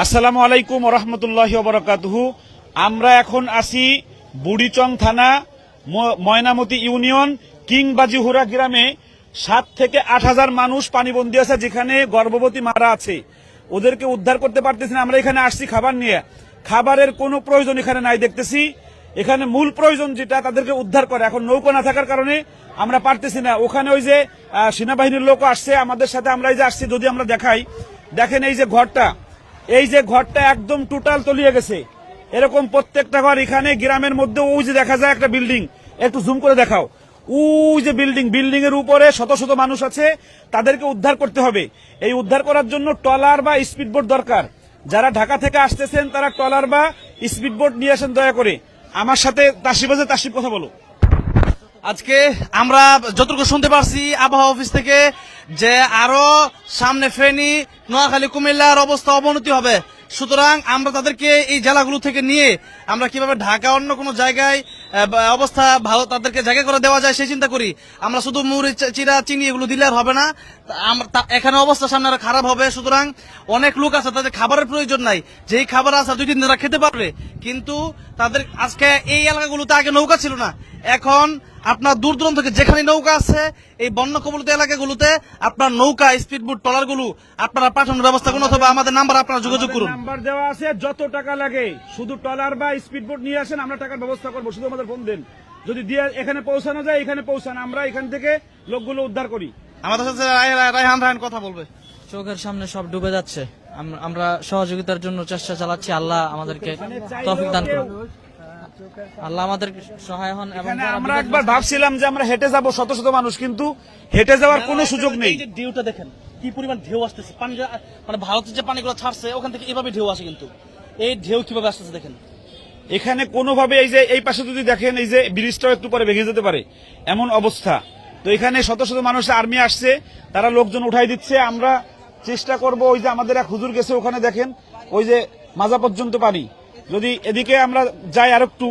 আসসালামু আলাইকুম ওয়া রাহমাতুল্লাহি ওয়া বারাকাতুহু। আমরা এখন আছি বুড়িচং থানা ময়নামতি ইউনিয়ন কিংবাজিহুরা গ্রামে 7 থেকে 8,000 মানুষ পানিবন্দী আছে, যেখানে গর্ভবতী মারা আছে। ওদেরকে উদ্ধার করতে পারতেছি না। আমরা এখানে আসছি খাবার নিয়ে, খাবারের কোনো প্রয়োজন এখানে নাই দেখতেছি। এখানে মূল প্রয়োজন যেটা তাদেরকে উদ্ধার করে, এখন নৌকা না থাকার কারণে আমরা পারতেছি না। ওখানে ওই যে সেনাবাহিনীর লোক আসছে আমাদের সাথে, আমরা এই যে আসছি, যদি আমরা দেখাই, দেখেন এই যে ঘরটা একদম টোটাল তলিয়ে গেছে। এরকম প্রত্যেকটা ঘর এখানে গ্রামের মধ্যে। ওই যে দেখা যায় একটা বিল্ডিং, একটু জুম করে দেখাও, ওই যে বিল্ডিং এর উপরে শত শত মানুষ আছে, তাদেরকে উদ্ধার করতে হবে। এই উদ্ধার করার জন্য ট্রলার বা স্পিডবোট দরকার। যারা ঢাকা থেকে আসতেছেন তারা ট্রলার বা স্পিডবোট নিয়ে আসেন দয়া করে। আমার সাথে তাসিফ আছে, তাসিফ কথা বলো। আজকে আমরা যতটুকু শুনতে পারছি আবহাওয়া অফিস থেকে যে আরো সামনে ফেনী, নোয়াখালী, কুমিল্লার অবস্থা অবনতি হবে। সুতরাং আমরা তাদেরকে এই জেলাগুলো থেকে নিয়ে আমরা কিভাবে ঢাকা অন্য কোনো জায়গায় অবস্থা ভালো তাদেরকে জায়গা করে দেওয়া যায় সেই চিন্তা করি। আমরা শুধু মুড়ি, চিরা, চিনি এগুলো দিলে আর হবে না, এখানে অবস্থা সামনে আরো খারাপ হবে। সুতরাং অনেক লোক আছে তাদের খাবারের প্রয়োজন নাই, যেই খাবার আছে 2 দিন তারা খেতে পারবে, কিন্তু তাদের আজকে এই এলাকাগুলোতে আগে নৌকা ছিল না। এখন আপনার দূর দূরান্ত থেকে যেখানে নৌকা আছে এই বন্যা কবলিত এলাকাগুলোতে আপনার নৌকা, স্পিডবোট, ট্রলার গুলো আপনারা পাঠানোর ব্যবস্থা করুন, অথবা আমাদের নাম্বার আপনারা যোগাযোগ করুন। নাম্বার দেওয়া আছে, যত টাকা লাগে শুধু ট্রলার বা স্পিডবোট নিয়ে আসেন, আমরা টাকার ব্যবস্থা করবো। শুধু আমাদের ফোন দেন, যদি দিয়ে এখানে পৌঁছানো যায় এখানে পৌঁছান, আমরা এখান থেকে লোকগুলো উদ্ধার করি। আমাদের সাথে রায়হান কথা বলবে। চোখের সামনে সব ডুবে যাচ্ছে, আমরা সহযোগিতার জন্য চেষ্টা চালাচ্ছি। আল্লাহ আমাদেরকে তৌফিক দান করুন, আল্লাহ আমাদের সহায় হন। এবং আমরা একবার ভাবছিলাম যে আমরা হেঁটে যাব, শত শত মানুষ, কিন্তু হেঁটে যাওয়ার কোনো সুযোগ নেই। এই যে ঢেউটা দেখেন, কি পরিমাণ ঢেউ আসতেছে, পানি মানে ভারতের যে পানিগুলো ছাড়ছে ওখান থেকে এভাবে ঢেউ আসে, কিন্তু এই ঢেউ কিভাবে আসতেছে দেখেন। এখানে কোনোভাবে এই যে এই পাশে যদি দেখেন, এই যে ব্রিজটাও একটু পরে ভেঙে যেতে পারে এমন অবস্থা। তো এখানে শত শত মানুষ, আর্মি আসছে, তারা লোকজন উঠাই দিচ্ছে। আমরা চেষ্টা করব, ওই যে আমাদের এক হুজুর গেছে ওখানে, দেখেন ওই যে মাজা পর্যন্ত পানি। যদি এদিকে আমরা যাই আর একটু,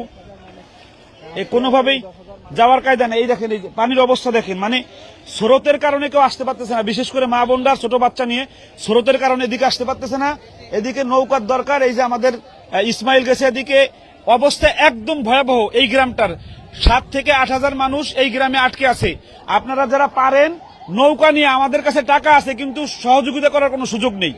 কোনোভাবেই যাওয়ার কায়দা নেই। এই দেখেন এই পানির অবস্থা দেখেন, মানে স্রোতের কারণে কেউ আসতে পারতেছে না, বিশেষ করে মা বোনরা ছোট বাচ্চা নিয়ে স্রোতের কারণে এদিকে আসতে পারতেছে না। এদিকে নৌকার দরকার। এই যে আমাদের ইসমাইল গেছে এদিকে, অবস্থা একদম ভয়াবহ। এই গ্রামটার 7 থেকে 8,000 মানুষ এই গ্রামে আটকে আছে। আপনারা যারা পারেন নৌকা নিয়ে, আমাদের কাছে টাকা আছে কিন্তু সহযোগিতা করার কোনো সুযোগ নেই।